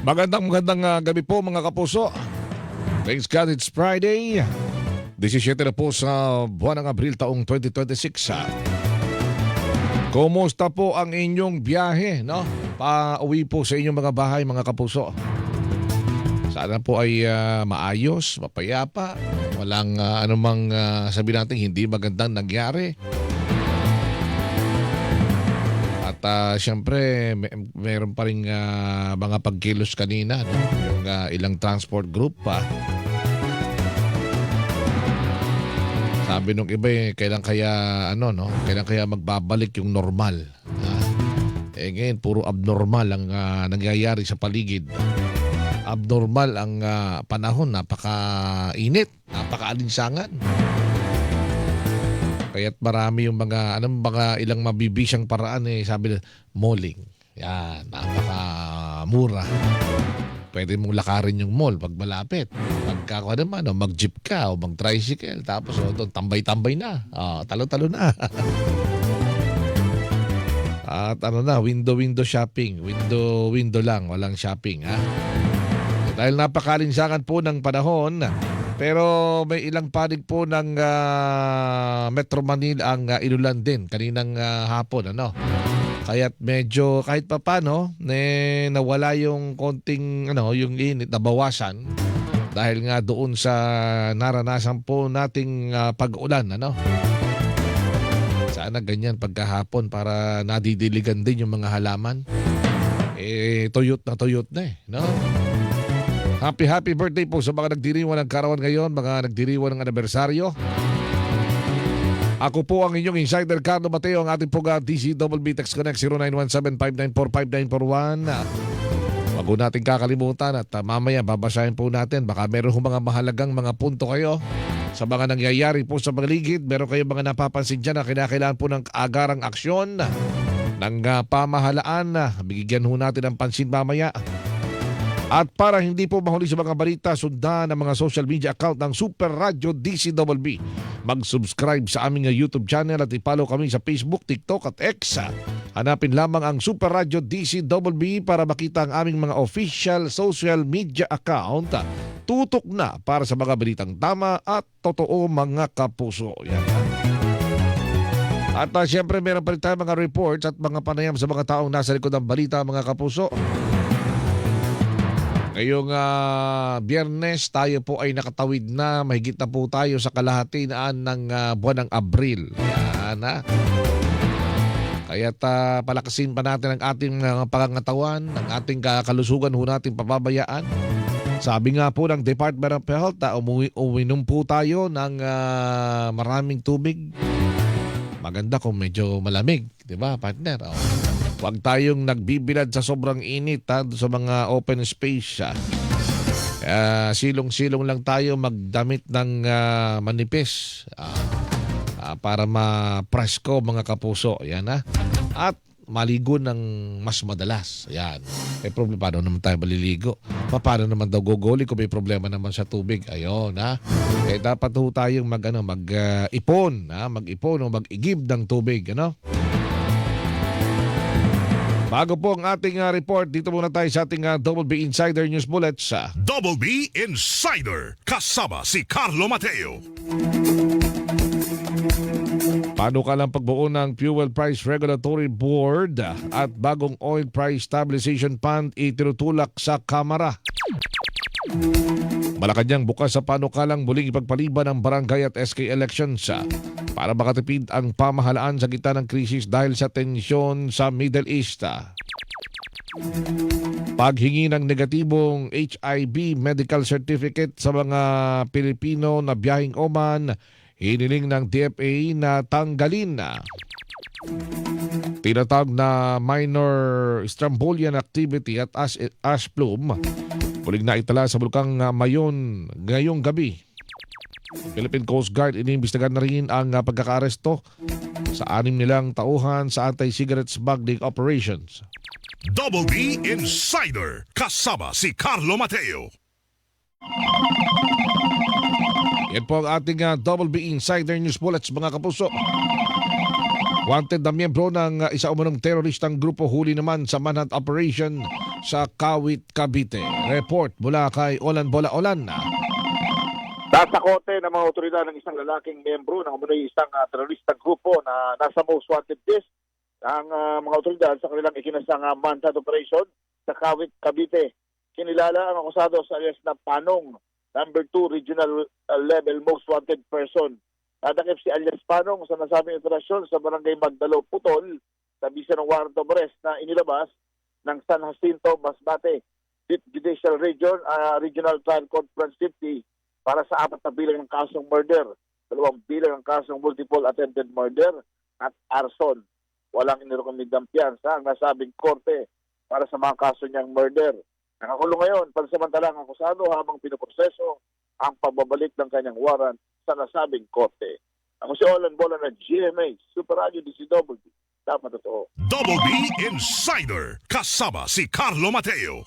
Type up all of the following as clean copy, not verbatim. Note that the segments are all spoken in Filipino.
Magandang gabi po mga kapuso. Thanks God it's Friday. 17 na po sa buwan ng Abril taong 2026. Kumusta po ang inyong biyahe, no? Pa-uwi po sa inyong mga bahay mga kapuso. Sana po ay maayos, mapayapa. Walang anumang sabihin natin hindi magandang nangyari. At siyempre, meron pa rin mga pagkilos kanina, no? Yung ilang transport group pa. Sabi nung iba kailan kaya kailan kaya magbabalik yung normal. Ngayon puro abnormal ang nangyayari sa paligid. Abnormal ang panahon, napaka-init, napaka-alinsangan. Kaya't marami yung mga ilang mabibisyang paraan sabi nila, malling. Yan, napaka-mura. Pwede mong lakarin yung mall pag malapit. Pagka naman, mag-jeep ka o mag-tricycle. Tapos doon, tambay-tambay na. Talo-talo na. At window shopping. Window lang, walang shopping. Dahil napakalinsangan po ng panahon, pero may ilang panig po ng Metro Manila ang inulan din kaninang hapon. Kaya't medyo kahit papano nawala yung konting yung init, nabawasan dahil nga doon sa naranasan po nating pag-ulan. Sana ganyan pagkahapon para nadidiligan din yung mga halaman. Tuyot na no? Happy birthday po sa mga nagdiriwang ng karawan ngayon, mga nagdiriwang ng anibersaryo. Ako po ang inyong insider Carlo Mateo, ang ating pong DCWB Text Connect 0917-594-5941. Wag po natin kakalimutan at mamaya babasahin po natin. Baka meron mga mahalagang mga punto kayo sa mga nangyayari po sa paligid. Meron kayong mga napapansin dyan na kinakailangan po ng agarang aksyon ng pamahalaan. Bigyan ho natin ng pansin mamaya. At para hindi po mahuli sa mga balita, sundan ang mga social media account ng Super Radio DCWB. Mag-subscribe sa aming YouTube channel at i-follow kami sa Facebook, TikTok at X. Hanapin lamang ang Super Radio DCWB para makita ang aming mga official social media account. Tutok na para sa mga balitang tama at totoo mga kapuso. Yan. At siyempre meron pa rin tayo mga reports at mga panayam sa mga taong nasa likod ng balita mga kapuso. Ngayong Biyernes, tayo po ay nakatawid na. Mahigit na po tayo sa kalahatinaan ng buwan ng Abril. Yan Kaya't palakasin pa natin ang ating pangangatawan, ang ating kalusugan ho natin pababayaan. Sabi nga po ng Department of Health, uminom po tayo ng maraming tubig. Maganda kung medyo malamig, di ba partner? Huwag tayong nagbibilad sa sobrang init sa mga open space. Silong-silong lang tayo magdamit ng manipis para ma-presko mga kapuso. Yan At maligo ng mas madalas. Yan. May problema, paano naman tayo maliligo? Paano naman daw guguli kung may problema naman sa tubig? Ayun dapat ho tayong mag-ipon. Mag-ipon o mag-igib ng tubig. Bago po ang ating report, dito muna tayo sa ating Double B Insider News Bullets. Double B Insider, kasama si Carlo Mateo. Panukalang pagbuo ng Fuel Price Regulatory Board at bagong Oil Price Stabilization Fund itinutulak sa Kamara. Malacanang bukas sa panukalang muling ipagpaliban ng barangay at SK elections para makatipid ang pamahalaan sa gitna ng krisis dahil sa tensyon sa Middle East. Paghingi ng negatibong HIV medical certificate sa mga Pilipino na biyaheng Oman, hiniling ng DFA na tanggalin. Tinatawag na minor Strombolian activity at ash plume muling naitala sa bulkang Mayon ngayong gabi. Philippine Coast Guard inimbestigahan na rin ang pagkakaaresto sa 6 nilang tauhan sa anti-cigarette smuggling operations. Double B Insider, kasama si Carlo Mateo. Yan po ang ating Double B Insider News Bullets mga kapuso. Wanted na miyembro ng isa umunong teroristang grupo huli naman sa manhunt operation sa Kawit, Cavite. Report mula kay Olan Bola Olan. Nasa kote ng mga otoridad ng isang lalaking miyembro ng umunoy isang teroristang grupo na nasa most wanted list ang mga otoridad sa kanilang ikinasang manhunt operation sa Kawit, Cavite. Kinilala ang akusado sa alias na Panong, number 2 regional level most wanted person. Nadakip si alias Panong sa nasabing operasyon sa barangay Magdalo, Putol, sa bisa ng warrant of arrest na inilabas ng San Jacinto, Masbate, Judicial Region, Regional Trial Conference 50 para sa 4 na bilang ng kasong murder, 2 bilang ng kasong multiple attempted murder at arson. Walang inirekomendang piyansa ang nasabing korte para sa mga kaso niyang murder. Nakakulong ngayon pansamantalang akusado habang pinoproseso ang pagbabalik ng kanyang warrant sa nasabing korte. Ako si Olan Bola na GMA, Super Radio DCW. Dapat totoo. Double B Insider kasama si Carlo Mateo.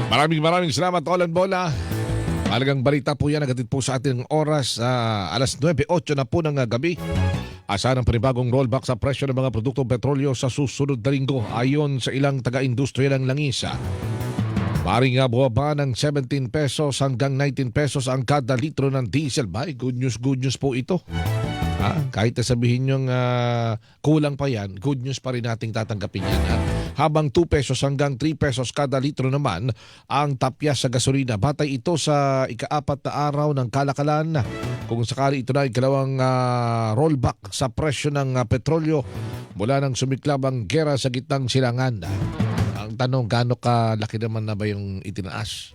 Maraming salamat, Olan Bola. Malagang balita po yan, nagatid po sa ating oras alas 9:08 na po ng gabi. Asahan ang panibagong rollback sa presyo ng mga produktong petrolyo sa susunod na linggo ayon sa ilang taga-industriya ng langis. Maring nga bumaba ng 17 pesos hanggang 19 pesos ang kada litro ng diesel. Bay, good news po ito. Kahit na sabihin nyo kulang pa yan, good news pa rin nating tatanggapin yan. Habang 2 pesos hanggang 3 pesos kada litro naman ang tapyas sa gasolina. Batay ito sa ika-4 na araw ng kalakalan. Kung sakali ito na ikalawang rollback sa presyo ng petrolyo mula nang sumiklab ang gera sa gitnang silangan. Ang tanong, gaano kalaki naman na ba yung itinaas?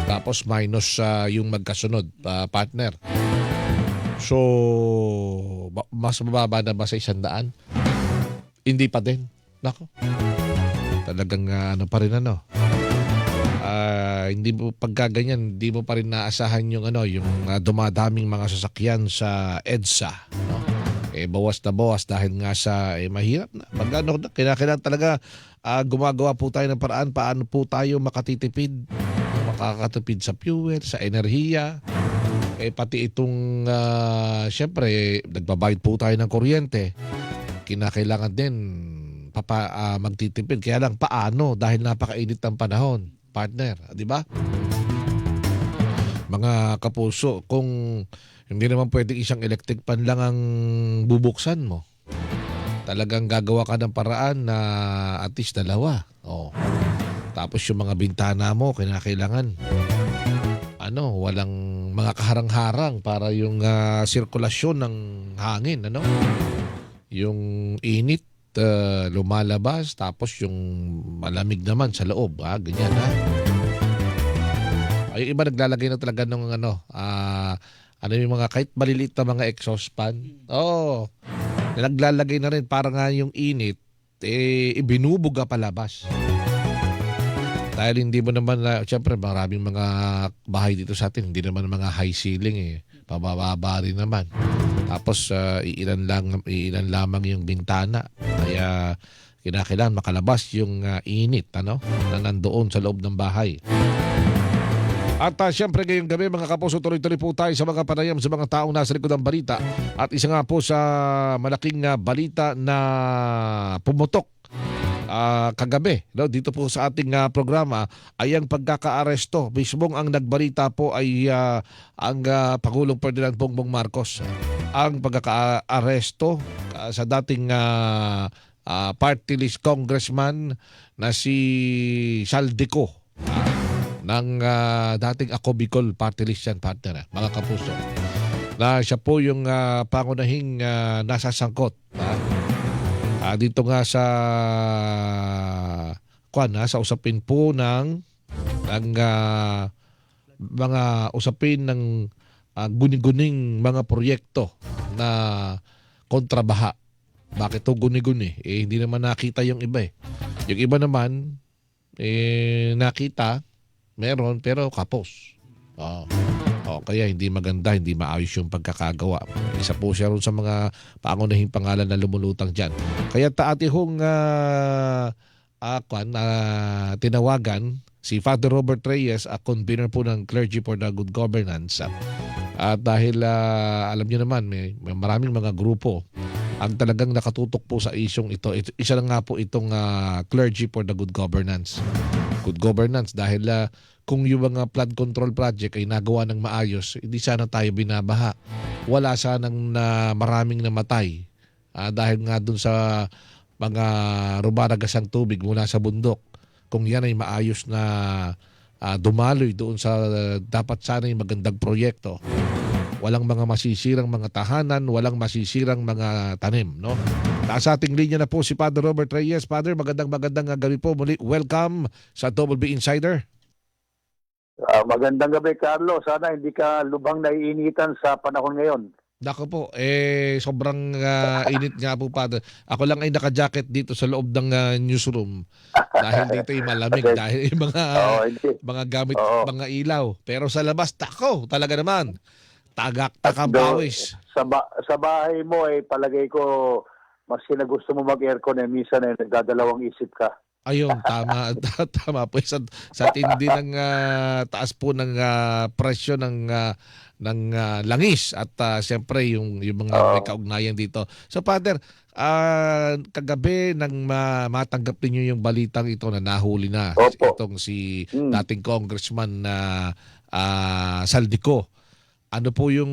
Tapos minus yung magkasunod, partner. So, mas mababa na ba sa 100? Hindi pa din. Nako. Talagang ano pa rin ano. Hindi mo pagkaganyan, hindi mo pa rin naasahan yung dumadaming mga sasakyan sa EDSA, no? Bawas na bawas dahil nga sa mahirap na. Kinakailangan talaga gumagawa po tayo ng paraan paano po tayo makatitipid sa fuel, sa enerhiya. Pati itong syempre nagbabayad po tayo ng kuryente. Kinakailangan din magtitipid. Kaya lang paano dahil napakainit ng panahon, partner, di ba? Mga kapuso, kung hindi naman pwedeng isang electric pan lang ang bubuksan mo, talagang gagawa ka ng paraan na at least 2. Tapos yung mga bintana mo, kinakailangan walang mga kaharang-harang para yung sirkulasyon ng hangin, yung init lumalabas, tapos yung malamig naman sa loob, ganyan Ay, iba naglalagay na talaga ng yung mga kahit maliliit na mga exhaust fan. Naglalagay na rin para nga yung init ibinubuga palabas. Dahil hindi mo naman siyempre maraming mga bahay dito sa atin, hindi naman mga high ceiling pababa rin naman. Tapos iilan lamang yung bintana. Kaya kinakailangan makalabas yung init na nandoon sa loob ng bahay. At siyempre ngayong gabi mga kapuso, tuloy-tuloy po tayo sa mga panayam sa mga taong nasa likod ng balita. At isa nga po sa malaking balita na pumutok kagabi dito po sa ating programa ay ang pagkaka-aresto. Mismong ang nagbalita po ay ang Pangulong Ferdinand Bongbong Marcos. Ang pagkaka-aresto sa dating party list congressman na si Saldico ng dating Ako Bicol party list yan, partner, mga kapuso. Na siya po yung pangunahing nasasangkot dito nga sa sa usapin po ng mga usapin ng guni-guning mga proyekto na kontrabaha. Bakit to guni-guni? Hindi naman nakita yung iba Yung iba naman nakita, meron, pero kapos. Kaya hindi maganda, hindi maayos yung pagkakagawa. Isa po siya ron sa mga pangunahing pangalan na lumulutang dyan. Kaya taati hong tinawagan si Father Robert Reyes, convener po ng Clergy for the Good Governance, At dahil alam niyo naman, may maraming mga grupo ang talagang nakatutok po sa isyong ito. Isa na nga po itong Clergy for the Good Governance. Good governance dahil kung yung mga flood control project ay nagawa ng maayos, hindi sana tayo binabaha. Wala sanang maraming namatay dahil nga dun sa mga rumaragasang tubig mula sa bundok. Kung yan ay maayos na dumaloy doon sa dapat sana yung magandang proyekto. Walang mga masisirang mga tahanan, walang masisirang mga tanim, no? Nasa ating linya na po si Father Robert Reyes. Father, magandang gabi po muli. Welcome sa Double B Insider. Magandang gabi, Carlo. Sana hindi ka lubhang naiinitan sa panahon ngayon. Nako po, sobrang init nga po, Father. Ako lang ay naka-jacket dito sa loob ng newsroom dahil dito ay malamig Okay. dahil yung mga gamit, mga ilaw. Pero sa labas, tako, talaga naman. Takang pawis. Sa bahay mo, palagay ko, mas gusto mo mag-aircon, minsan nagdadalawang isip ka. Ayun, tama. Tama po. Sa tindi ng taas po ng presyo ng langis at siyempre yung mga may kaugnayan dito. So, Father, kagabi nang matanggap niyo yung balitang ito na nahuli na itong si dating congressman na Saldico. Ano po yung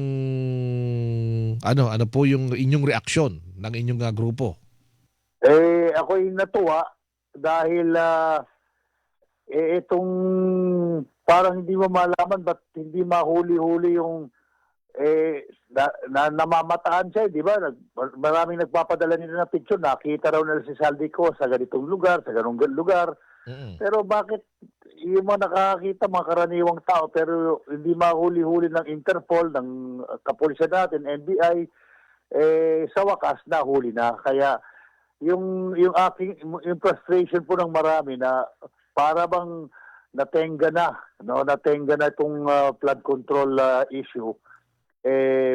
inyong reaksyon ng inyong grupo? Ako'y natuwa dahil itong parang hindi mo malaman ba't hindi mahuli-huli yung namamataan siya, di ba? Maraming nagpapadala nila ng picture, nakita raw nila si Saldico sa ganitong lugar, sa ganung lugar. Pero bakit yung mga nakakita, mga karaniwang tao, pero hindi mahuli-huli ng Interpol, ng kapulisan natin, NBI, sa wakas, nahuli na. Kaya yung frustration po ng marami na para bang natenga na itong flood control issue,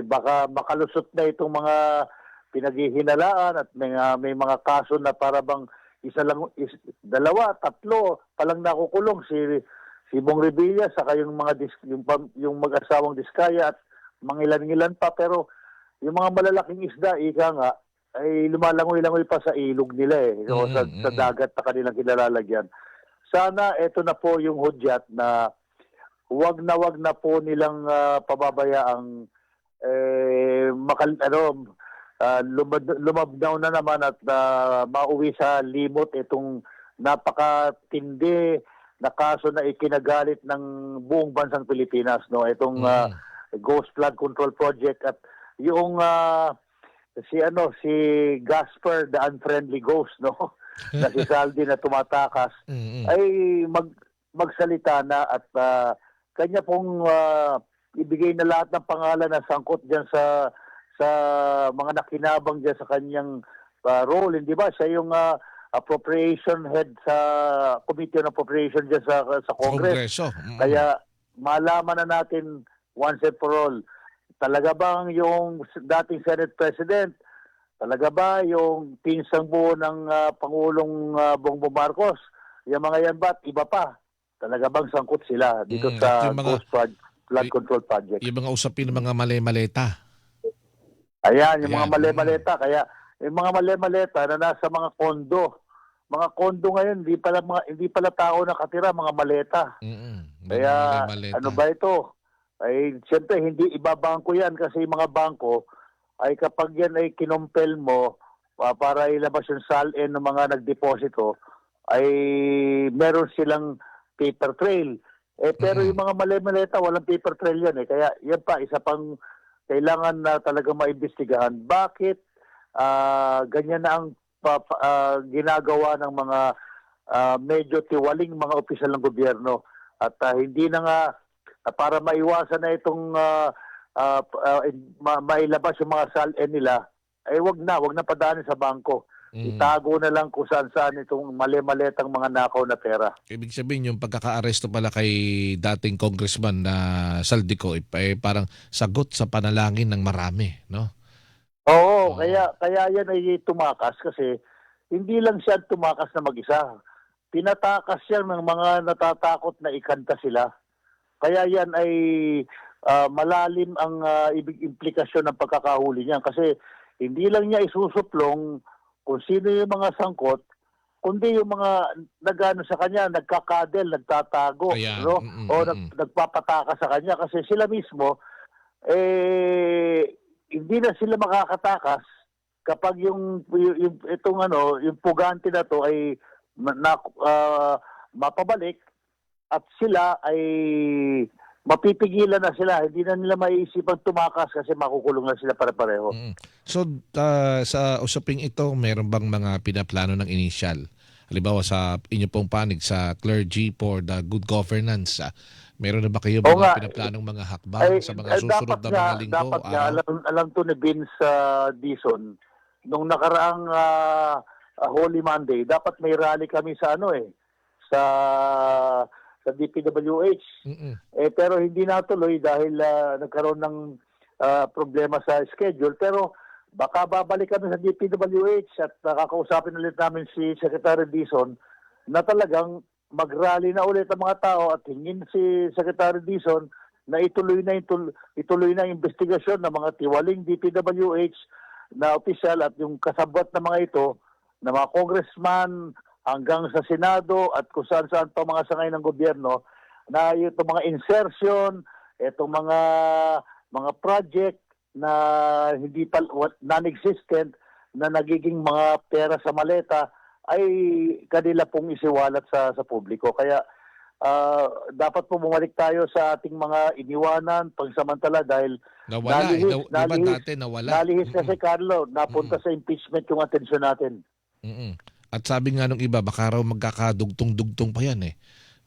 baka makalusot na itong mga pinaghihinalaan at may mga kaso na para bang dalawa, tatlo palang nakukulong si Bong Revilla saka yung yung mag-asawang Diskaya at mangilan-ngilan pa, pero yung mga malalaking isda ika nga ay lumalangoy-langoy pa sa ilog nila o sa dagat na kanilang kinalalagyan. Sana ito na po yung hudyat na wag na po nilang pababayaang lumabnaw na naman at mauwi sa limot itong napakatindi na kaso na ikinagalit ng buong bansang Pilipinas, no? Itong Ghost Flood Control Project at yung si Gasper the Unfriendly Ghost, no? Na si Saldi na tumatakas ay magsalita na at kanya pong ibigay na lahat ng pangalan na sangkot diyan sa mga nakinabang diyan sa kanyang role, hindi ba? Siya yung appropriation head sa Committee on Appropriation diyan sa Congress. Kongreso. Kaya malaman na natin once and for all, talaga bang yung dating Senate President, talaga ba yung pinsang buo ng Pangulong Bongbong Marcos, yung mga yan ba't iba pa? Talaga bang sangkot sila dito sa Ghost Flood Control Project? Yung mga usapin ng mga mali-maleta. Ayan, yung mga mali-maleta. Kaya yung mga mali-maleta na nasa mga kondo. Mga kondo ngayon, hindi pala tao nakatira, mga maleta. Kaya ano ba ito? Ay siyempre hindi ibabangko yan kasi yung mga bangko ay kapag yan ay kinompel mo para ilabas yung salin ng mga nagdeposito ay meron silang paper trail. Pero yung mga mali-maleta walang paper trail yan kaya yan pa isa pang kailangan na talaga maimbestigahan. Bakit ganyan na ang ginagawa ng mga medyo tiwaling mga opisyal ng gobyerno at hindi na nga para maiwasan na itong mailabas yung mga salin nila, ay wag na padaanin sa bangko. Itago na lang kung saan itong mali-maletang mga nakaw na pera. Ibig sabihin yung pagkaka-aresto pala kay dating congressman na Saldico parang sagot sa panalangin ng marami, no? Oo, kaya yan ay tumakas kasi hindi lang siya tumakas na mag-isa. Pinatakas siya ng mga natatakot na ikanta sila. Kaya yan ay malalim ang implikasyon ng pagkakahuli niya. Kasi hindi lang niya isusuplong kung sino yung mga sangkot, kundi yung mga nagano sa kanya, nagkakadel, nagtatago, Ayan. no? O nagpapataka sa kanya kasi sila mismo hindi na sila makakatakas kapag yung itong yung pugante na to ay mapabalik at sila ay mapipigilan na sila, hindi na nila maiisipang tumakas kasi makukulong na sila pare-pareho. So, sa usaping ito, meron bang mga pinaplano ng initial? Halimbawa sa inyo pong panig sa clergy for the good governance, meron na ba kayo mga pinaplanong mga hakbang sa mga susunod na mga linggo? Dapat nga, alam to ni Vince Dizon, nung nakaraang Holy Monday, dapat may rally kami sa sa DPWH. Pero hindi natuloy dahil nagkaroon ng problema sa schedule. Pero baka babalik kami sa DPWH at nakakausapin ulit namin si Secretary Dizon na talagang mag-rally na ulit ang mga tao at hingin si Secretary Dizon na ituloy na yung investigasyon ng mga tiwaling DPWH na opisyal at yung kasabwat na mga ito na mga congressman hanggang sa Senado at kung saan-saan pa mga sangay ng gobyerno na itong mga insertion, itong mga project na hindi pa non-existent na nagiging mga pera sa maleta ay kanila pong isiwalat sa publiko. Kaya dapat po bumalik tayo sa ating mga iniwanan pagsamantala dahil nalihis kasi Carlo, napunta sa impeachment yung atensyon natin. At sabi nga nung iba, baka raw magkakadugtong-dugtong pa yan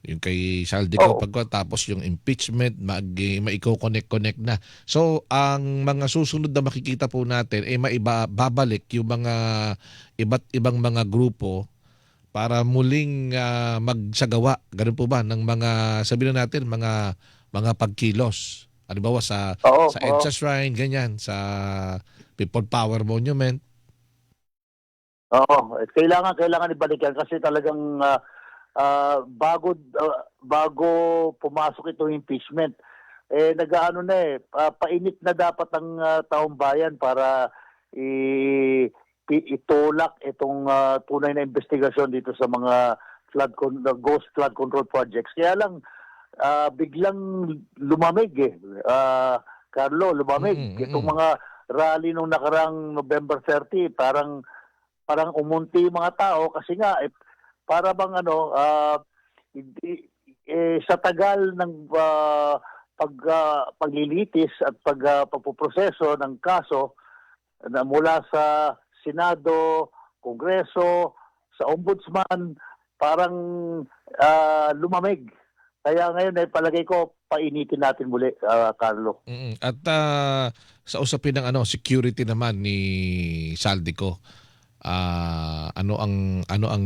Yung kay Saldico tapos yung impeachment, maiko-connect na. So, ang mga susunod na makikita po natin ay babalik yung mga iba't ibang mga grupo para muling magsagawa, ganun po ba, ng mga, sabihin natin, mga pagkilos. Halimbawa sa EDSA Shrine, ganyan, sa People Power Monument. Oo, kailangan ibalikan kasi talagang bago pumasok itong impeachment, nag-aano na painit na dapat ang taong bayan para itulak itong tunay na investigasyon dito sa mga ghost flood control projects. Kaya lang biglang lumamig Carlo, lumamig. Itong mga rally nung nakarang November 30, parang umunti yung mga tao kasi nga para bang sa tagal ng paglilitis at pagpoproseso ng kaso na mula sa Senado, Kongreso, sa Ombudsman, parang lumamig. Kaya ngayon palagay ko painitin natin muli, Carlo. At sa usapin ng security naman ni Saldico, ano ang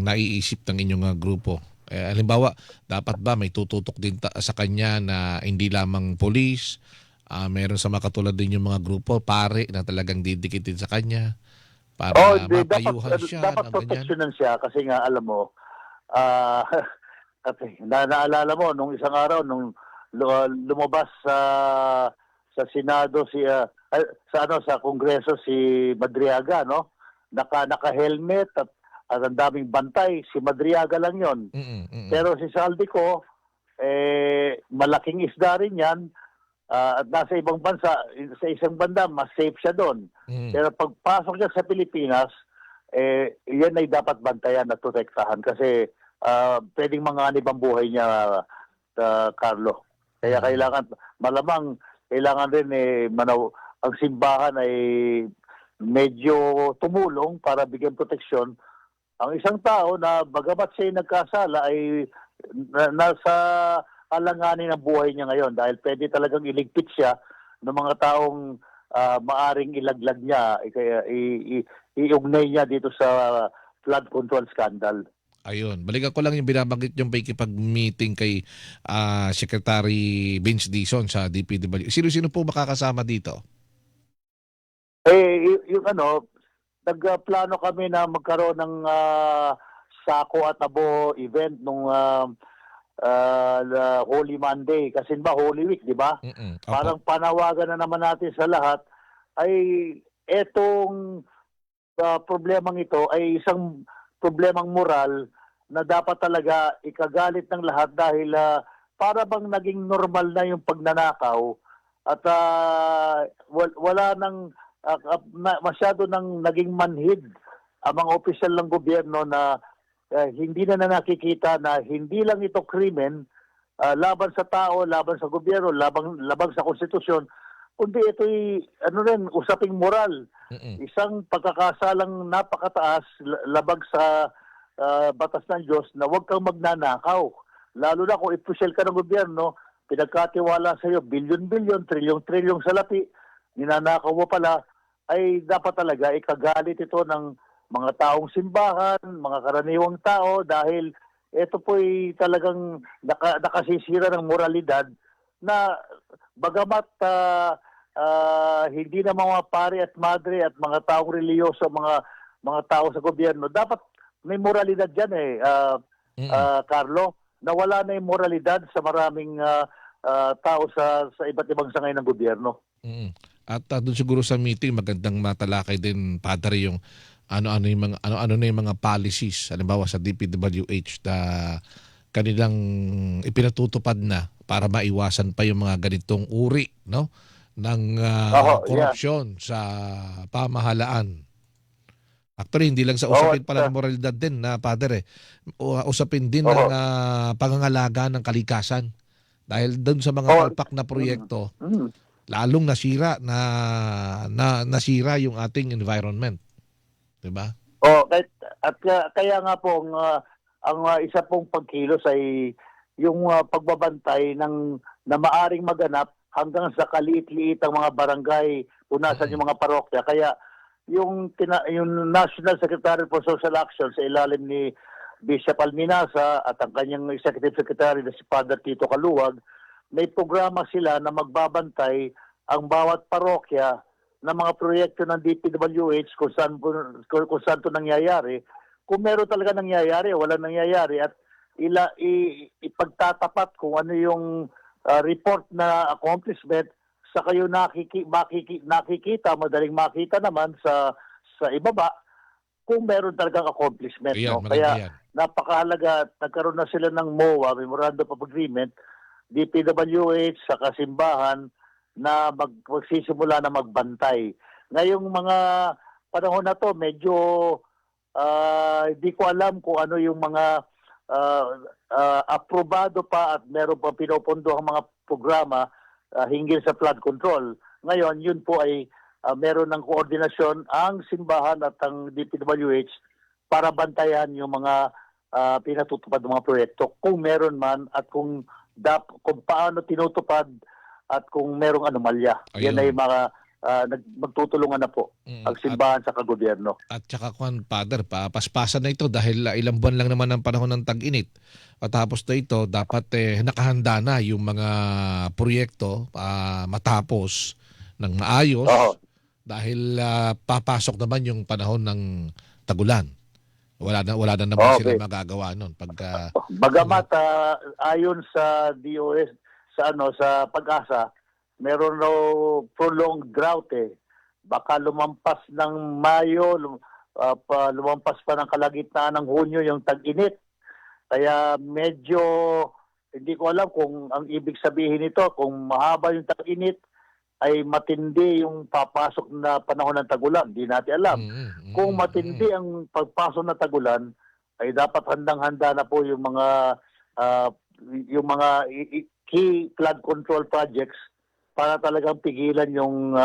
naiisip ng inyong grupo? Halimbawa, dapat ba may tututok din sa kanya na hindi lamang police, meron sa makatulad din yung mga grupo, pare na talagang didikitin sa kanya para mapayuhan siya. Dapat proteksyonan siya kasi nga alam mo, naalala mo nung isang araw nung lumabas sa Senado sa Kongreso si Madriaga, no? Naka-helmet at ang daming bantay, si Madriaga lang yon. Pero si Saldico, malaking isda rin yan at nasa ibang bansa, sa isang banda, mas safe siya doon. Pero pagpasok niya sa Pilipinas, yan ay dapat bantayan at protektahan kasi pwedeng manganib ang buhay niya, Carlo. Kaya kailangan rin ang simbahan ay medyo tumulong para bigyan proteksyon ang isang tao na bagamat siya nagkasala ay nasa alanganin ng buhay niya ngayon dahil pwede talagang iligpit siya ng mga taong maaring ilaglag niya, iugnay niya dito sa flood control scandal. Ayun, balikan ko lang yung binabanggit yung pakikipag-meeting kay Secretary Vince Dizon sa DPWH. Sino-sino po makakasama dito? Nagplano kami na magkaroon ng Sako at Abo event nung Holy Monday. Kasi ba Holy Week, di ba? Opo. Parang panawagan na naman natin sa lahat ay etong problemang ito ay isang problemang moral na dapat talaga ikagalit ng lahat dahil para bang naging normal na yung pagnanakaw at wala nang masyado nang naging manhid ang mga opisyal ng gobyerno na hindi na nakikita na hindi lang ito krimen laban sa tao, laban sa gobyerno, labag sa konstitusyon, kundi ito'y usaping moral. Isang pagkakasalang napakataas labag sa batas ng Diyos na huwag kang magnanakaw. Lalo na kung opisyal ka ng gobyerno, pinagkatiwala sa iyo bilyon-bilyon, trilyon-trilyon salapi, ninanakaw mo pala, ay dapat talaga ikagalit ito ng mga taong simbahan, mga karaniwang tao dahil ito po'y talagang nakasisira ng moralidad na bagamat hindi na mga pare at madre at mga taong reliyoso, mga tao sa gobyerno, dapat may moralidad dyan Carlo, na wala na yung moralidad sa maraming tao sa iba't ibang sangay ng gobyerno. At doon siguro sa meeting magandang matalakay din, Padre, yung ano na yung mga policies halimbawa sa DPWH na kanilang ipinatutupad na para maiwasan pa yung mga ganitong uri ng korupsyon sa pamahalaan. Actually, hindi lang sa usapin pala ng moralidad din na Padre, usapin din ng pangangalaga ng kalikasan. Dahil doon sa mga palpak na proyekto, lalong nasira nasira yung ating environment. 'Di ba? Kaya nga po ang isa pong pagkilos ay yung pagbabantay na maaring maganap hanggang sa kaliit-liit ang mga barangay, unasan yung mga parokya. Kaya yung National Secretary for Social Action sa ilalim ni Bishop Alminasa at ang kanyang Executive Secretary na si Father Tito Kaluwag, may programa sila na magbabantay ang bawat parokya ng mga proyekto ng DPWH kung saan ito nangyayari. Kung meron talaga nangyayari o walang nangyayari at ipagtatapat kung ano yung report na accomplishment sa kayo nakikita, madaling makita naman sa ibaba kung meron talagang accomplishment. Ayan, Kaya napakahalaga, nagkaroon na sila ng MOA, Memorandum of Agreement, DPWH sa kasimbahan na magsisimula na magbantay. Ngayong mga panahon na to, medyo hindi ko alam kung ano yung mga aprobado pa at meron pa pinopondo ang mga programa hinggil sa flood control. Ngayon, yun po ay meron ng koordinasyon ang simbahan at ang DPWH para bantayan yung mga pinatutupad ng mga proyekto kung meron man at kung paano tinutupad at kung merong anomalya. Yan ay mga magtutulungan na po ang simbahan sa kagobyerno. At saka Father, paspasan na ito dahil ilang buwan lang naman ang panahon ng tag-init. At tapos na ito, dapat nakahanda na yung mga proyekto matapos ng maayos dahil papasok naman yung panahon ng tagulan. Wala na naman sila magagawa noon pagka bagamat ayon sa DOS sa Pag-asa, meron raw prolonged drought baka lumampas ng Mayo, lumampas pa ng kalagitnaan ng Hunyo yung tag-init. Kaya medyo hindi ko alam kung ang ibig sabihin nito, kung mahaba yung tag-init ay matindi yung papasok na panahon ng tagulan. Hindi natin alam. Kung matindi ang pagpasok na tagulan, ay dapat handang-handa na po yung mga key flood control projects para talagang pigilan yung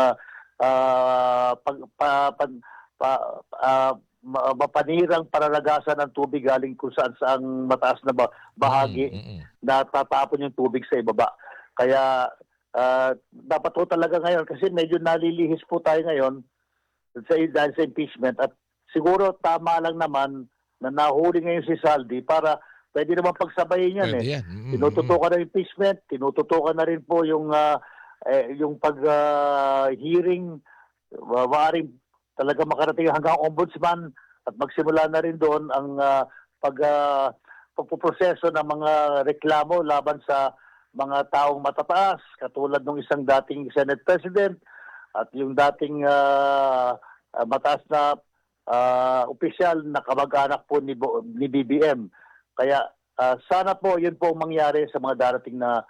mapanirang paralagasan ng tubig galing kung saan mataas na bahagi na tatapon yung tubig sa ibaba. Kaya dapat po talaga ngayon kasi medyo nalilihis po tayo ngayon dahil sa impeachment at siguro tama lang naman na nahuli ngayon si Saldi para pwede naman pagsabayin yan. Tinututukan ng impeachment, tinututukan na rin po yung pag-hearing, maaaring talaga makarating hanggang ombudsman at magsimula na rin doon ang pagpuproseso ng mga reklamo laban sa mga taong matataas, katulad ng isang dating Senate President at yung dating mataas na opisyal na kamag-anak po ni BBM. Kaya sana po yun po ang mangyari sa mga darating na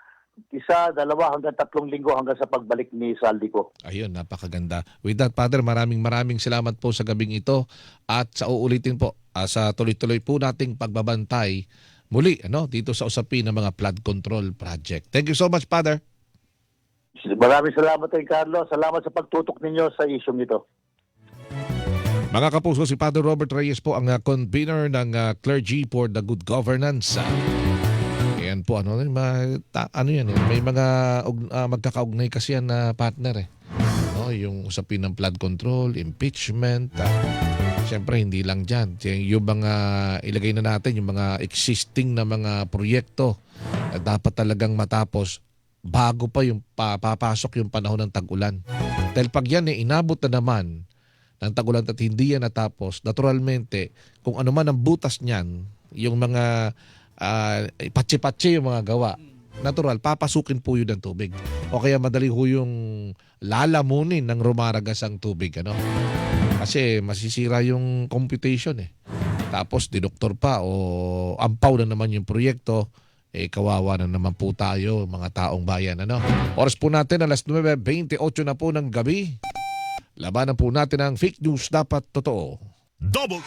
1, 2 hanggang 3 linggo hanggang sa pagbalik ni Saldico. Ayun, napakaganda. With that, Father, maraming salamat po sa gabing ito at sa uulitin po sa tuloy-tuloy po nating pagbabantay muli dito sa usapin ng mga flood control project. Thank you so much, Father. Maraming salamat kay Carlo. Salamat sa pagtutok ninyo sa isyong ito. Mga kapuso, si Father Robert Reyes po ang convener ng Clergy for the Good Governance. Ayan po, yan may mga magkakaugnay kasi yan na partner yung usapin ng flood control, impeachment. Siyempre, hindi lang dyan. Yung mga ilagay na natin, yung mga existing na mga proyekto dapat talagang matapos bago pa yung papasok yung panahon ng tag-ulan. Dahil pag yan inabot na naman ng tag-ulan at hindi yan natapos, naturalmente, kung ano man ang butas niyan, yung mga patsi-patsi yung mga gawa, natural, papasukin po yun ng tubig. O kaya madali ho yung lalamunin ng rumaragas ang tubig. Kasi masisira yung computation Tapos dinoktor pa o ampaw na naman yung proyekto, kawawa na naman po tayo, mga taong bayan. Oras po natin, 9:28 na po ng gabi. Labanan po natin ang fake news, dapat totoo. Double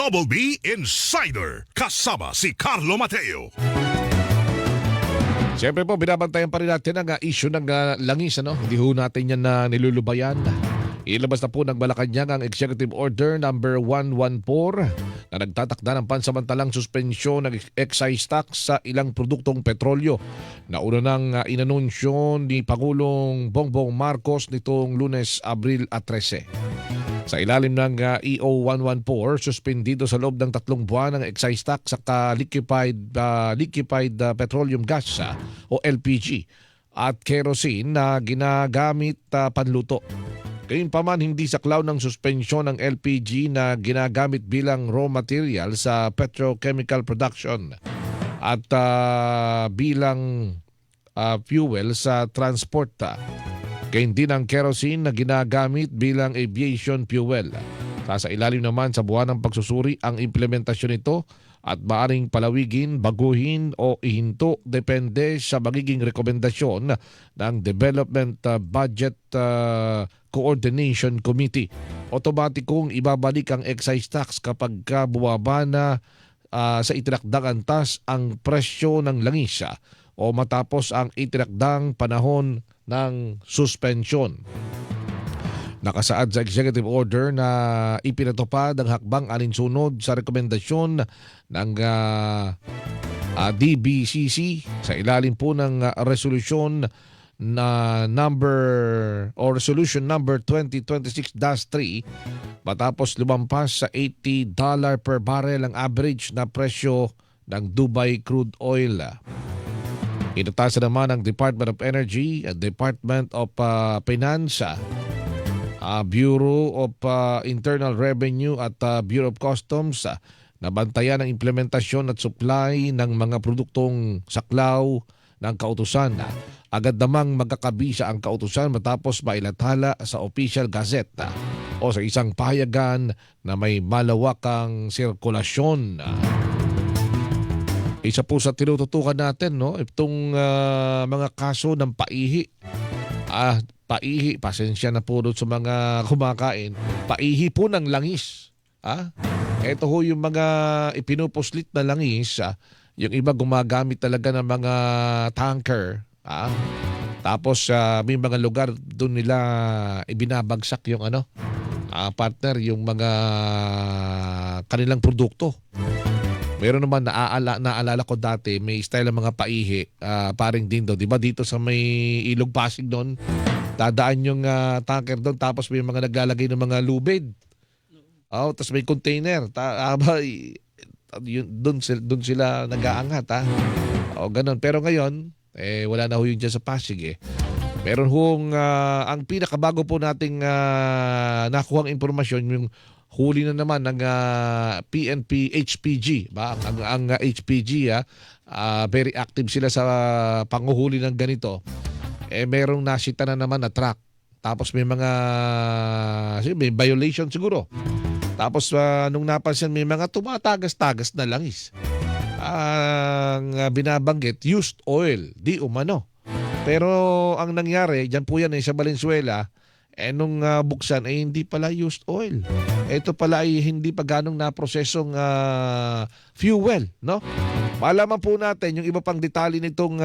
Double B Insider kasama si Carlo Mateo. Siyempre po, binabantayan pa rin natin ang issue ng langis. Hindi ho natin yan na nilulubayan. Ilabas na po ng Malacanang ang Executive Order number 114 na nagtatakda ng pansamantalang suspensyon ng excise tax sa ilang produktong petrolyo. Nauna nang inanunsyo ni Pangulong Bongbong Marcos nitong Lunes, Abril 13. Sa ilalim ng EO 114, suspendido sa loob ng 3 buwan ang excise tax sa liquefied petroleum gas o LPG at kerosene na ginagamit panluto. Gayunpaman, hindi saklaw ng suspensyon ng LPG na ginagamit bilang raw material sa petrochemical production at bilang fuel sa transport. Gayun din ang kerosene na ginagamit bilang aviation fuel. Sa ilalim naman sa buwan ng pagsusuri ang implementasyon nito at maaring palawigin, baguhin o ihinto depende sa magiging rekomendasyon ng Development Budget Coordination Committee. Otomatikong ibabalik ang excise tax kapag bumaba na sa itinakdang antas ang presyo ng langis o matapos ang itinakdang panahon ng suspensyon. Nakasaad sa executive order na ipinatupad ang hakbang alinsunod sa rekomendasyon ng DBCC sa ilalim po ng resolution resolution number 2026-3 matapos lumampas sa $80 per barrel ang average na presyo ng Dubai crude oil. Inatasan naman ng Department of Energy, Department of Finance, Bureau of Internal Revenue at Bureau of Customs na bantayan ang implementasyon at supply ng mga produktong saklaw ng kautusan. Agad namang magkakabisa ang kautusan matapos mailathala sa Official Gazette o sa isang pahayagan na may malawakang sirkulasyon. Isa po sa tinututukan natin, itong mga kaso ng paihi. Paihi, pasensya na po doon sa mga kumakain. Paihi po ng langis. Ito ho yung mga ipinupuslit na langis. Yung iba gumagamit talaga ng mga tanker. Tapos may mga lugar doon nila ibinabagsak yung partner, yung mga kanilang produkto. Meron naman naalala ko dati, may style ng mga paihi, paring dindo, 'di ba? Dito sa may Ilog Pasig doon, dadaan yung tanker doon tapos may mga naglalagay ng mga lubid. Tapos may container. Doon sila nag-aangat, ganun. Pero ngayon, wala na ho yun dyan sa Pasig. Meron hong, ang pinakabago po nating nakuhang impormasyon, yung huli na naman ng PNP HPG. Ang HPG, very active sila sa panguhuli ng ganito. Merong nasita na naman na truck. Tapos may may violation siguro. Tapos nung napansin, may mga tumatagas-tagas na langis. Ang binabanggit, used oil, di umano. Pero ang nangyari, dyan po yan sa Valenzuela, nung buksan ay hindi pala used oil. Ito pala ay hindi pa ganong naprosesong fuel, no? Malaman po natin yung iba pang detalye nitong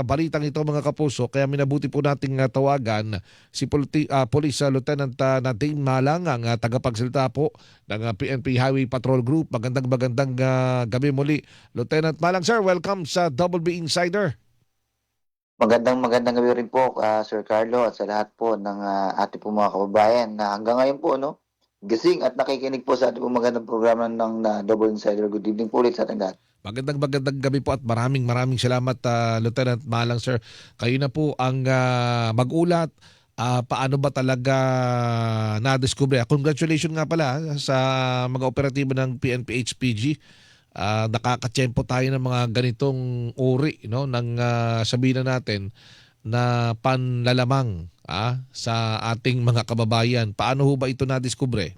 balitang ito, mga kapuso, kaya minabuti po nating tawagan si Police Lieutenant Nadine Malang, ang tagapagsalita po ng PNP Highway Patrol Group. Magandang gabi muli. Lieutenant Malang, sir, welcome sa Double B Insider. Magandang gabi rin po, Sir Carlo, at sa lahat po ng ating po mga kababayan na hanggang ngayon po, gising at nakikinig po sa ating po magandang programa ng Double Insider. Good evening po ulit sa ating lahat. Magandang gabi po at maraming salamat, Lieutenant Malang, sir. Kayo na po ang mag-ulat. Paano ba talaga na-discover? Congratulations nga pala sa mga operatibo ng PNP HPG. Nakakatsyempo tayo ng mga ganitong uri, ng sabihin natin na panlalamang sa ating mga kababayan. Paano ho ba ito na-discover?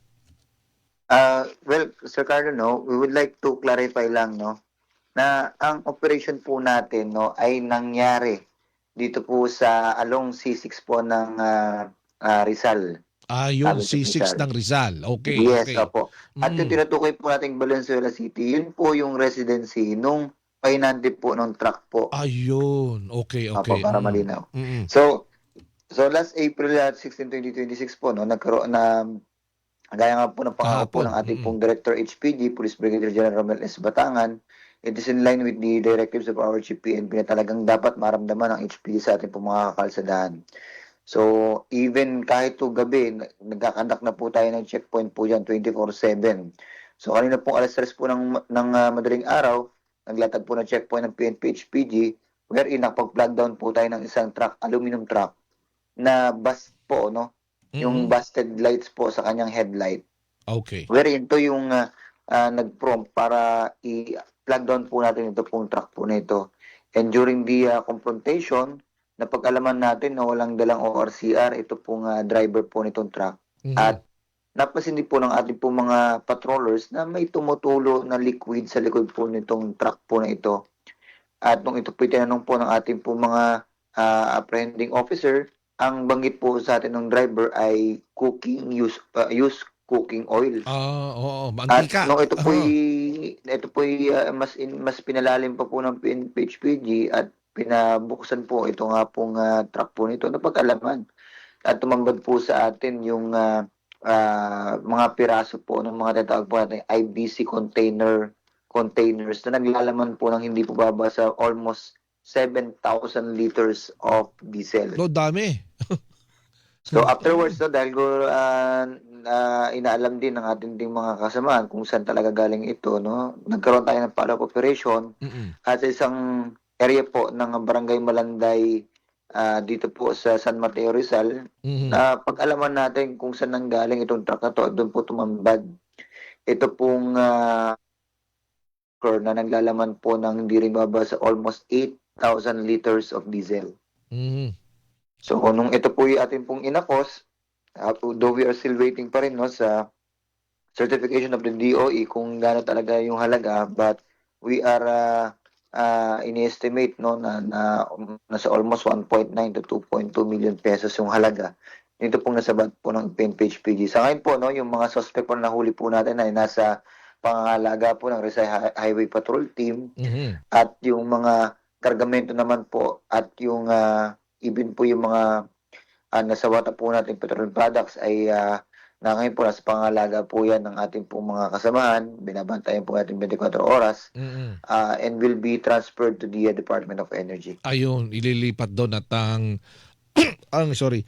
Well, Sir Carlo, we would like to clarify lang, na ang operation po natin, ay nangyari dito po sa along C6 po ng Rizal. Yung Sabi sa C6 Rizal. ng Rizal. Okay, Yes, okay. opo. At yung tinutukoy po nating Valenzuela City, yun po yung residency nung pahinante po ng truck po. Ayun. Okay, Opo, okay. para malinaw. Mm. So last April 16, 2026 po, no, nagkaroon na, gaya nga po ng pangako po Kahapon. ng ating pong Director HPG, Police Brigadier General Romel S. Batangan, it is in line with the directives of our Chief PNP na talagang dapat maramdaman ng HPG sa ating pong mga kakalsadahan. So, even kahit to gabi, nagkakandak na po tayo ng checkpoint po dyan 24/7. So, kanina pong alas 3 po ng madaling araw, naglatag po ng checkpoint ng PNP HPG, wherein nakapag-plug down po tayo ng isang truck, aluminum truck, na bust po, no? Yung busted lights po sa kanyang headlight. Okay. Wherein ito yung nag-prompt para i-plug down po natin ito pong truck po na ito. And during the confrontation, napag-alaman natin na walang dalang ORCR, ito pong driver po nitong truck. At napansin din po ng ating po mga patrollers na may tumutulo na liquid sa likod po nitong truck po na ito. At nung ito po tinanong po ng ating po mga apprehending officer, ang banggit po sa atin ng driver ay use cooking oil. Oo, At mantika. nung ito po'y mas pinalalim pa po ng PHPG at pinabuksan po ito nga pong truck po nito na pag-alaman. At tumambad po sa atin yung mga piraso po ng mga tatawag po natin IBC containers na naglalaman po ng hindi po baba sa almost 7,000 liters of diesel. No, dami. So afterwards, no, dahil inaalam din ng ating ding mga kasamaan kung saan talaga galing ito, no, nagkaroon tayo ng follow-up operation at sa isang area po ng Barangay Malanday dito po sa San Mateo Rizal. Pag-alaman natin kung saan nanggaling itong truck na to, doon po tumambad. Ito pong na naglalaman po ng hindi rin baba sa almost 8,000 liters of diesel. So, nung ito po yung ating pong inapos, though we are still waiting pa rin, no, sa certification of the DOE kung gaano talaga yung halaga, but we are ini-estimate, no, na nasa almost 1.9 to 2.2 million pesos yung halaga. Ito pong nasabat po ng PNP-HPG. Sa ngayon po, no, yung mga suspect po na nahuli po natin ay nasa pangangalaga po ng Rizal Highway Patrol Team at yung mga kargamento naman po at yung even po yung mga nasawata po natin petroleum products ay na ngayon po nasa pangalaga po yan ng ating pong mga kasamahan. Binabantayan po natin 24 oras and will be transferred to the Department of Energy. Ayun, ililipat doon at sorry,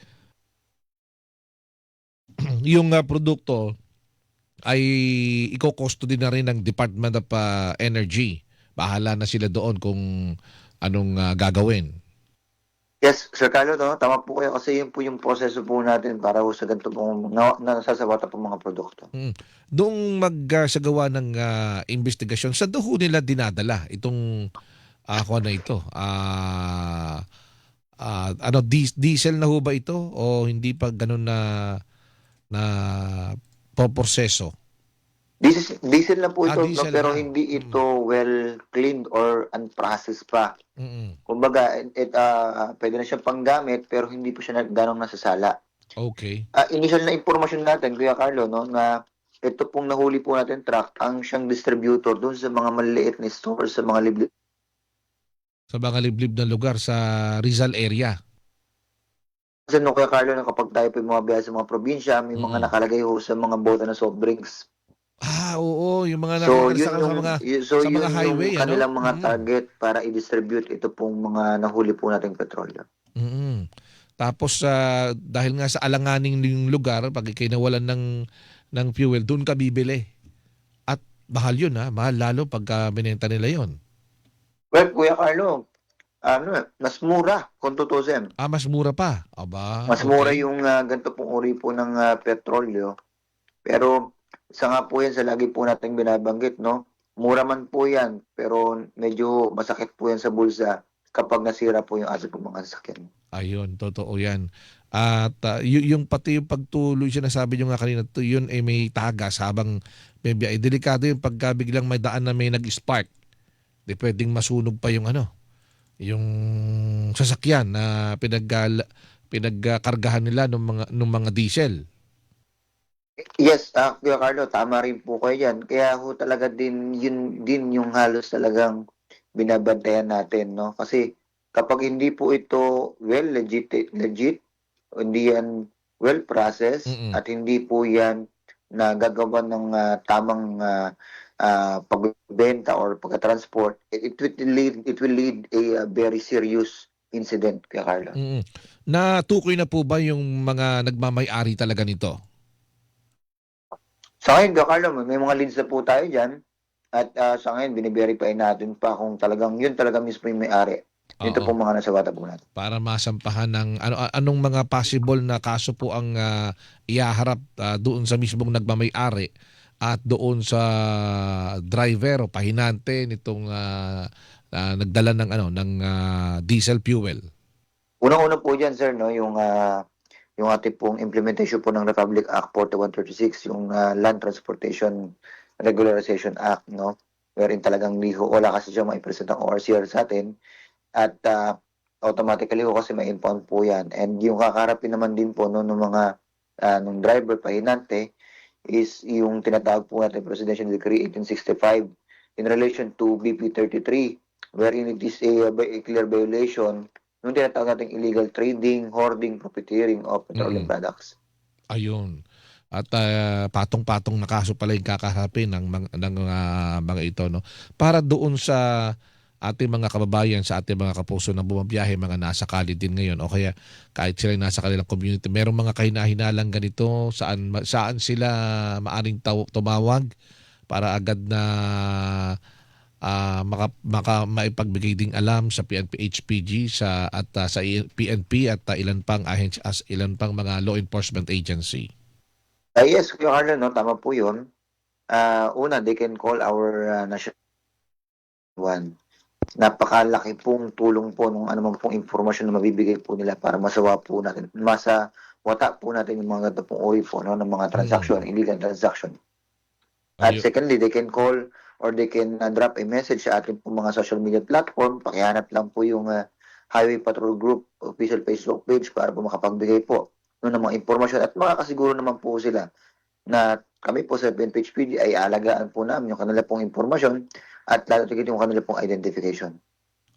yung produkto ay iko-custody na rin ng Department of Energy. Bahala na sila doon kung anong gagawin. Yes, Sir Carlo, no? Tama po kayo kasi yun po yung proseso po natin para sa ganito pong nasasawata po mga produkto. Doong magsagawa ng investigasyon, sa doon nila dinadala itong kung ano ito? Diesel na ho ba ito o hindi pa ganun na proseso? Diesel na po ito, diesel no? Pero na. hindi ito well cleaned or unprocessed pa. Kumbaga, pwede na siyang panggamit pero hindi po siya ganong nasasala. Okay. Initial na impormasyon natin, Kuya Carlo, no, na ito pong nahuli po natin truck ang siyang distributor doon sa mga maliliit na store sa mga liblib. Sa mga liblib na lugar sa Rizal area. Kasi no, Kuya Carlo, na kapag tayo po mga biyahe sa mga probinsya, may mga nakalagay ho sa mga bote na soft drinks. Oo, yung mga So, nakakita sa mga highway, yung kanilang mga target para i-distribute ito pong mga nahuli po nating petrolyo. Tapos dahil nga sa alanganing yung lugar, pag ikay nawalan ng fuel, doon ka bibili. At mahal yun, mahal lalo pagka binenta nila yon. Well, Kuya Carlo, mas mura kung tutusin. Mas mura pa. Aba, Mas mura yung ganito pong uri po ng petrolyo. Pero isa nga po yan sa lagi po nating binabanggit, no? Mura man po yan, pero medyo masakit po yan sa bulsa kapag nasira po yung ating mga sasakyan. Ayun, totoo yan. At yung pati yung pagtuloy, sinasabi nyo nga kanina, yun ay may tagas habang may biyahe. Delikado yung pagka biglang may daan na may nag-spark. Di pwedeng masunog pa yung yung sasakyan na pinagkargahan nila ng mga diesel. Yes, Kuya Carlo, tama rin po kayo diyan. Kaya ho talaga din yun din yung halos talagang binabantayan natin, no? Kasi kapag hindi po ito legit, hindi yan well processed Mm. at hindi po yan nagagawa ng tamang pagbebenta or pagka-transport, it will lead a very serious incident, Kuya Carlo. Mm. Natukoy na po ba yung mga nagmamay-ari talaga nito? Sa ngayon, Kuya Carlo, may mga leads na po tayo diyan. At sa ngayon, bine-verify natin pa kung talagang yun talaga mismo yung may-ari. Yun Oo. po mga nasa bata po natin. Para masampahan ng anong mga possible na kaso po ang ihaharap doon sa mismong nagmamay-ari at doon sa driver o pahinante nitong nagdala ng diesel fuel. Unang-una po dyan, sir, no, yung ating pong implementation po ng Republic Act 4136, yung Land Transportation Regularization Act, no, wherein talagang liho, wala kasi siya maipresent ang ORCR sa atin at automatically ho kasi may impound po yan. And yung kakarapin naman din po no, ng mga nung driver pahinante is yung tinatawag po natin Presidential Decree 1865 in relation to BP 33 wherein it is a clear violation nung tinatawag natin illegal trading, hoarding, profiteering of petroleum Mm. products. Ayun. At patong-patong na kaso pala yung kakaharapin ng mga ito, no. Para doon sa ating mga kababayan, sa ating mga kapuso na bumabiyahe, mga nasa Cali din ngayon o kaya kahit sila nasa kanilang community, merong mga kahinahinalang ganito, saan sila maaring tumawag para agad na maipagbigay ding alam sa PNP HPG sa PNP at ilan pang ilan pang mga law enforcement agency. Yes, Kuya Arlen, no, tama po yun. Una, they can call our National One. Napakalaki pong tulong po nung anumang pong informasyon na mabibigay po nila para masawata po natin yung mga ganito pong uri po no, ng mga transaction, illegal transaction. At secondly, they can call or they can drop a message sa ating pong mga social media platform. Pakihanap lang po yung Highway Patrol Group official Facebook page para po makapagbigay po no, ng mga informasyon at makakasiguro naman po sila na kami po sa PNP ay aalagaan po namin yung kanila pong informasyon at lalo tigit yung kanila pong identification.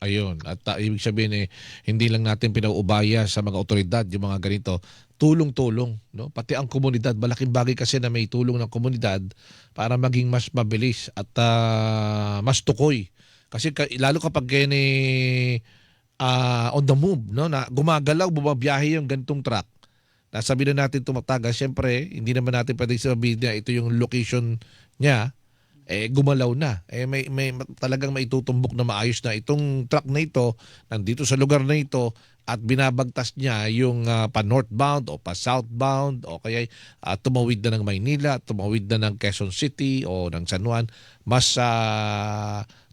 Ayun. At ibig sabihin hindi lang natin pinauubaya sa mga otoridad yung mga ganito. Tulong-tulong, no? Pati ang komunidad, malaking bagay kasi na may tulong ng komunidad para maging mas mabilis at mas tukoy. Kasi lalo kapag on the move, no? Na gumagalaw, bumabiyahe yung ganitong truck. Nasabi na natin tumataga, syempre, hindi naman natin pwedeng sabihin na ito yung location niya, gumalaw na. May talagang maitutumbok na maayos na itong truck na ito, nandito sa lugar na ito, at binabagtas niya yung pa-northbound o pa-southbound o kaya tumawid na ng Maynila, tumawid na ng Quezon City o ng San Juan, mas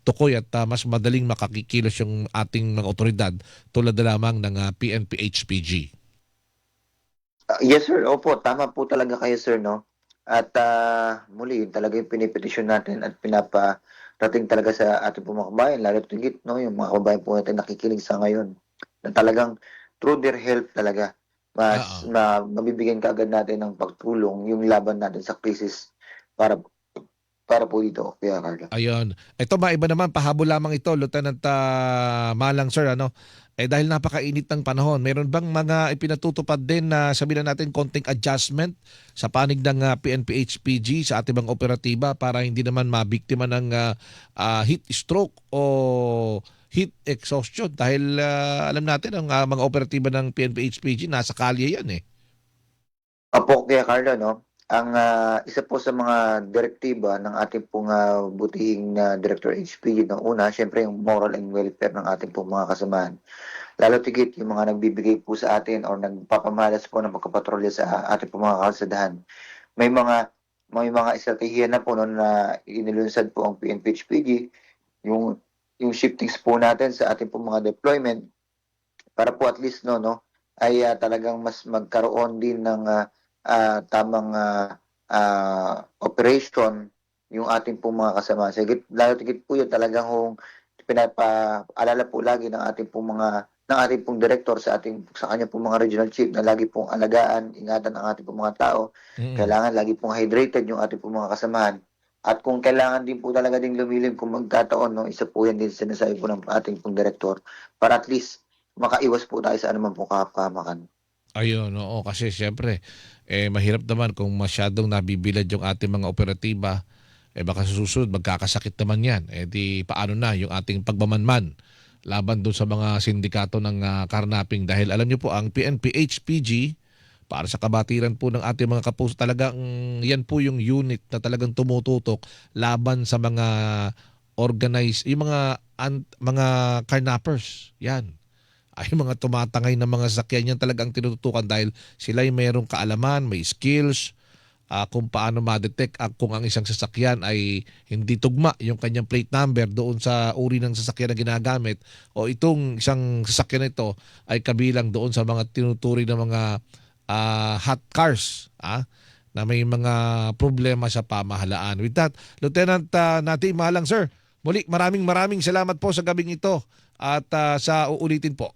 tukoy at mas madaling makakikilos yung ating mga otoridad tulad na lamang ng PNP HPG. Yes sir, opo, tama po talaga kayo sir, no? At muli, yun talaga yung pinipetisyon natin at pinaparating talaga sa ating mga kabayan, lalo tigit, no? Yung mga kabayan po natin nakikinig sa ngayon na talagang through their help talaga, mabibigyan kaagad natin ng pagtulong yung laban natin sa krisis para po dito, Kuya Carlo. Ayun. Ito iba naman, pahabol lamang ito, Lieutenant Malang sir, ano? Dahil napakainit ng panahon, meron bang mga ipinatutupad din na sabihin na natin konting adjustment sa panig ng PNP HPG sa ating mga operatiba para hindi naman mabiktima ng heat stroke o heat exhaustion? Dahil alam natin ang mga operatiba ng PNP HPG nasa kalye yan eh. Opo, Kuya Carlo, no? Ang isa po sa mga direktiba ng ating pong butihing Director HPG ng una, syempre yung moral and welfare ng ating pong mga kasamahan. Lalo tigit yung mga nagbibigay po sa atin o nagpapamalas po ng pagkapatrolya sa ating pong mga kalsadahan. May mga estratehiya na po no, na inilunsad po ang PNP HPG, yung shiftings po natin sa ating pong mga deployment para po at least no ay talagang mas magkaroon din ng tamang operation yung ating pong mga kasama. Lalo tigit po yun talagang pinapaalala po lagi ng ating pong mga ng ating pong director sa kanya pong mga regional chief na lagi pong alagaan, ingatan ang ating pong mga tao. Kailangan lagi pong hydrated yung ating pong mga kasamahan. At kung kailangan din po talaga ding lumilim kung magkataon, no, isa po yan din sinasabi po ng ating pong director para at least makaiwas po tayo sa anumang pong kapahamakan. Ayun, oo, kasi siyempre, mahirap naman kung masyadong nabibilad yung ating mga operatiba, baka sa susunod magkakasakit naman yan. Di paano na yung ating pagmamanman laban doon sa mga sindikato ng karnaping. Dahil alam niyo po, ang PNP HPG, para sa kabatiran po ng ating mga kapuso, talagang yan po yung unit na talagang tumututok laban sa mga organized, yung mga carnappers. Yan. Ay mga tumatangay na mga sasakyan yan talagang tinututukan dahil sila ay mayroong kaalaman, may skills, kung paano ma-detect kung ang isang sasakyan ay hindi tugma yung kanyang plate number doon sa uri ng sasakyan na ginagamit, o itong isang sasakyan na ito ay kabilang doon sa mga tinuturi ng mga hot cars na may mga problema sa pamahalaan. With that, Lieutenant Nati Malang, sir, muli maraming salamat po sa gabing ito at sa uulitin po.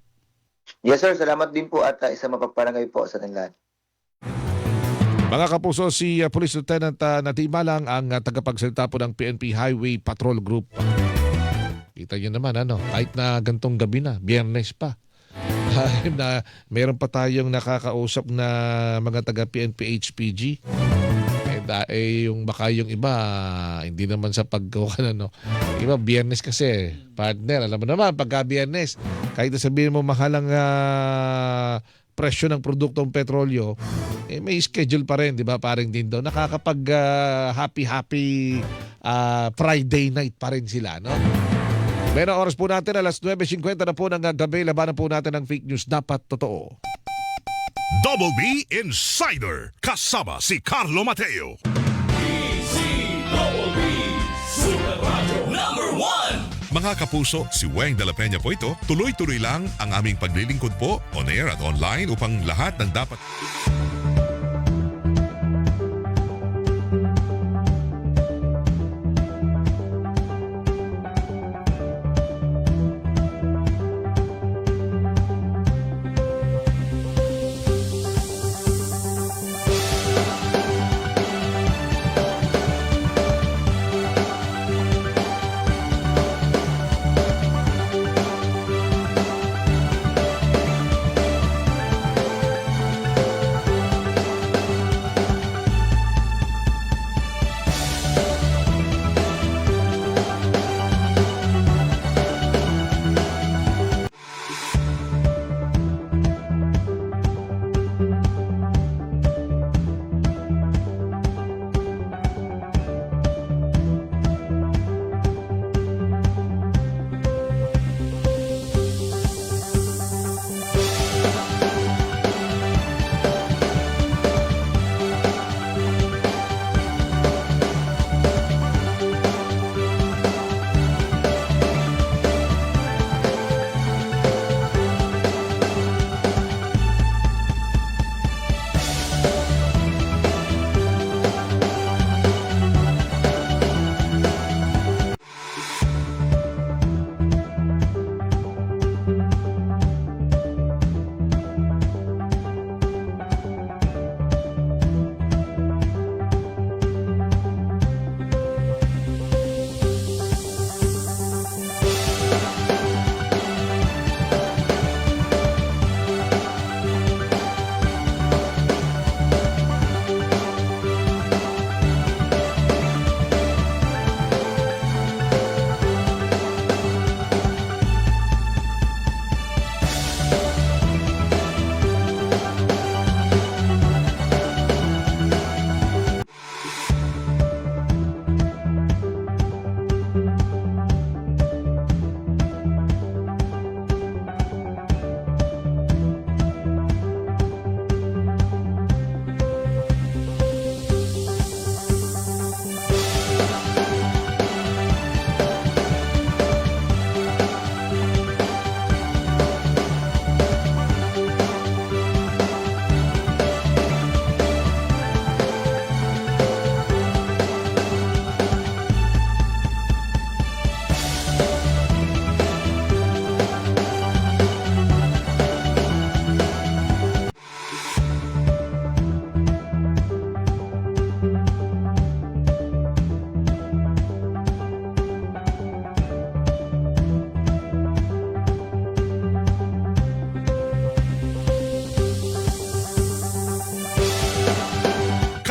Yes sir, salamat din po at isa mapagpalangay po sa ating lahat. Mga kapuso, si Police Lieutenant Nati Malang ang tagapagsalita po ng PNP Highway Patrol Group. Kita niyo naman, kahit na gantong gabi na, Biyernes pa, na meron pa tayong nakakausap na mga taga PNP HPG. Yung baka yung iba hindi naman sa paggawa iba Biyernes kasi, partner, alam mo naman pagka Biyernes, kahit sabihin mo mahalang presyo ng produktong petrolyo, may schedule pa rin, di ba, paring Dindo, nakakapag happy Friday night pa rin sila, no? Pero oras po natin, alas 9:50 na po ng gabi, labanan po natin ng fake news, dapat totoo. Double B Insider kasama si Carlo Mateo. Mga kapuso, si Weng de la Peña po ito. Tuloy-tuloy lang ang aming paglilingkod po on air at online upang lahat ng dapat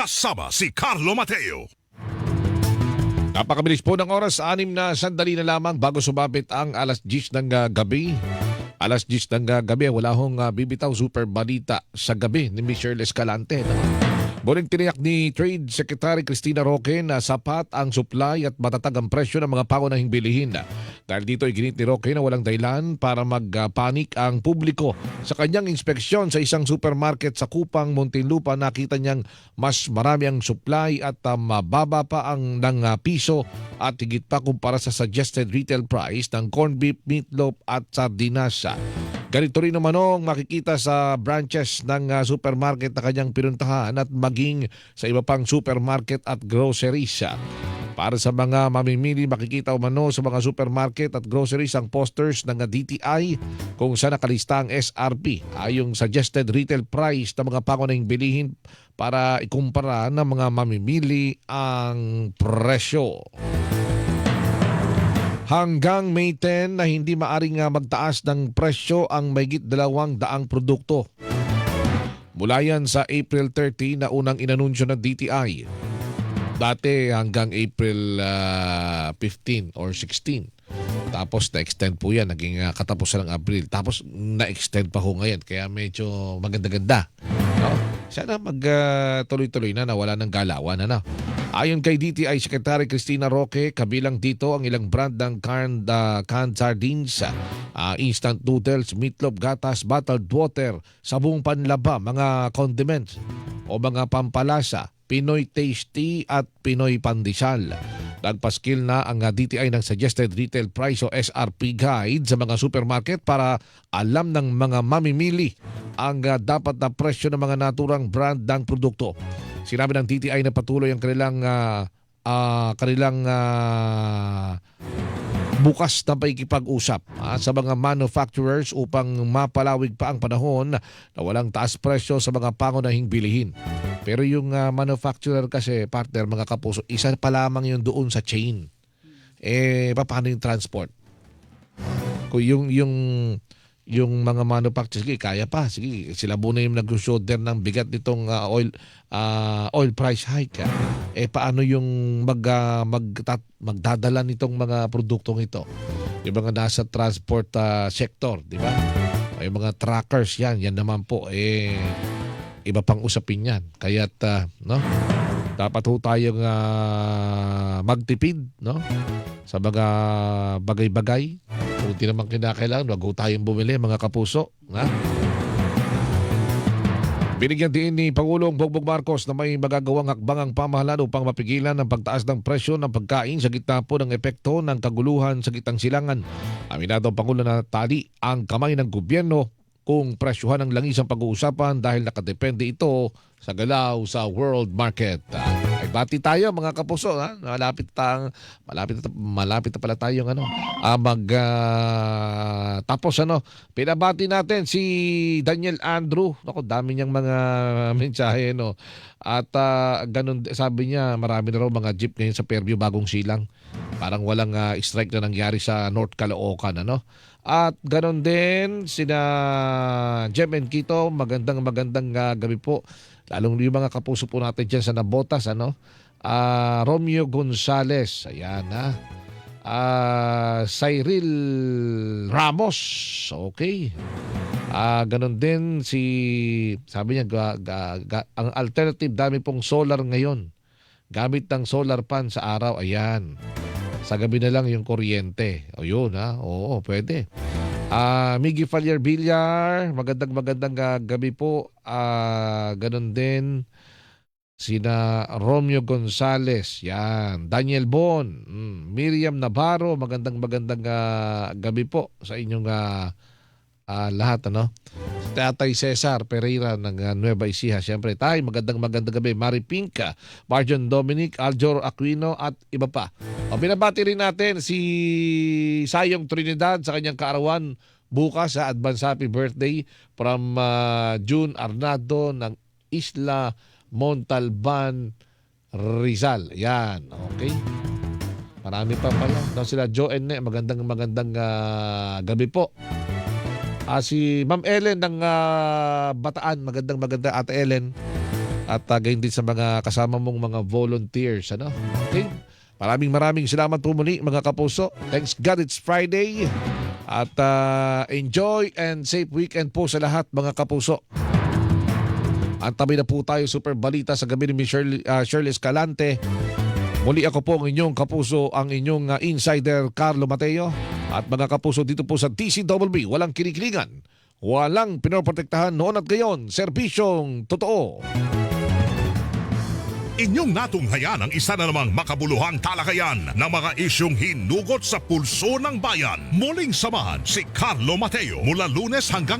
Kasama si Carlo Mateo. Napakabilis po ng oras, 6 na sandali na lamang bago sumabit ang alas 10 ng gabi. Alas 10 ng gabi, wala hong bibitaw super balita sa gabi ni Ms. Shirley Escalante. Muling tiniyak ni Trade Secretary Cristina Roque na sapat ang supply at matatag ang presyo ng mga pangunahing bilihin. Dahil dito iginit ni Roque na walang dahilan para magpanik ang publiko. Sa kanyang inspeksyon sa isang supermarket sa Kupang, Muntinlupa, nakita niyang mas marami ang supply at mababa pa ang ng piso at higit pa kumpara sa suggested retail price ng corned beef, meatloaf at sardinas. Ganito rin naman ang makikita sa branches ng supermarket na kanyang pinuntahan at maging sa iba pang supermarket at groceries. Para sa mga mamimili, makikita umano sa mga supermarket at groceries ang posters ng DTI kung saan nakalista ang SRP ay yung suggested retail price ng mga pangunahing bilihin para ikumpara ng mga mamimili ang presyo. Hanggang May 10 na hindi maaring magtaas ng presyo ang mahigit 200 produkto. Mula yan sa April 30 na unang inanunsyo ng DTI. Dati hanggang April 15 or 16. Tapos na-extend po yan, naging katapusan ng April. Tapos na-extend pa ho ngayon, kaya medyo maganda-ganda. No? Sana tuloy-tuloy na wala ng galawan. Ano? Ayon kay DTI Secretary Cristina Roque, kabilang dito ang ilang brand ng canned sardines, instant noodles, meatloaf, gatas, bottled water, sabong panlaba, mga condiments o mga pampalasa, Pinoy Tasty at Pinoy Pandesal. Nagpaskil na ang DTI ng Suggested Retail Price o SRP Guide sa mga supermarket para alam ng mga mamimili ang dapat na presyo ng mga naturang brand ng produkto. Sinabi ng DTI na patuloy ang kanilang bukas na pakikipag-usap sa mga manufacturers upang mapalawig pa ang panahon na walang taas presyo sa mga pangunahing bilihin. Pero yung manufacturer kasi, partner, mga kapuso, isa pa lamang yung doon sa chain. Paano yung transport? Kung yung mga manufacturers, sige, kaya pa. Sige, sila muna yung nag-shoulder ng bigat nitong oil price hike. Paano yung magdadala nitong mga produktong ito? Yung mga nasa transport sector, di ba? Yung mga truckers, yan naman po, iba pang usapin yan. Kaya't, no? Dapat ho tayong magtipid, no? Sa mga bagay-bagay. Kung di naman kinakailangan, wag ho tayong bumili, mga kapuso. Ha? Binigyan din ni Pangulong Bongbong Marcos na may magagawang hakbang ang pamahalaan upang mapigilan ang pagtaas ng presyo ng pagkain sa gitna po ng epekto ng kaguluhan sa gitnang silangan. Aminado ang Pangulo na tali ang kamay ng gobyerno kung presyuhan ng langis ang pag-uusapan dahil nakadepende ito sa galaw sa world market. Ay bati tayo mga kapuso, ha? Malapit na pala tayong tapos pinabati natin si Daniel Andrew. Naku, dami niyang mga mensahe, no. At ganun sabi niya, marami na raw mga jeep ngayon sa Fairview Bagong Silang. Parang walang strike na nangyari sa North Caloocan, ano. At ganon din sina Jem and Kito, magandang gabi po. Lalong yung mga kapuso po natin dyan sa Nabotas, Romeo Gonzales, ayan Cyril Ramos, okay. Ganon din sabi niya, ang alternative, dami pong solar ngayon. Gamit ng solar pan sa araw, ayan. Sa gabi na lang yung kuryente. O yun, oo, pwede. Miggy Falier Villar, magandang gabi po. Ganon din sina Romeo Gonzales, yan. Daniel Bon, Miriam Navarro, magandang gabi po sa inyong lahat, Tatay Cesar Pereira ng Nueva Ecija, siyempre. Magandang gabi. Mari Pinca, Marjon Dominic, Aljor Aquino at iba pa. Binabati rin natin si Sayong Trinidad sa kanyang kaarawan bukas, advance happy birthday from June Arnado ng Isla Montalban, Rizal. Yan, okay. Marami pa pala. Sila Joe Enne, magandang gabi po. Si Ma'am Ellen ng Bataan, magandang Ate Ellen. At gayon din sa mga kasama mong mga volunteers. Ano? Okay? Maraming salamat po muli mga kapuso. Thanks God it's Friday. At enjoy and safe weekend po sa lahat mga kapuso. Antabi na po tayo super balita sa gabi ni Shirley Escalante. Muli ako po ang inyong kapuso, ang inyong insider Carlo Mateo. At mga kapuso dito po sa DCWB, walang kinikilingan, walang pinoprotektahan noon at gayon, serbisyong totoo. Inyong natunghayan ang isa na namang makabuluhang talakayan ng mga isyong hinugot sa pulso ng bayan. Muling samahan si Carlo Mateo mula Lunes hanggang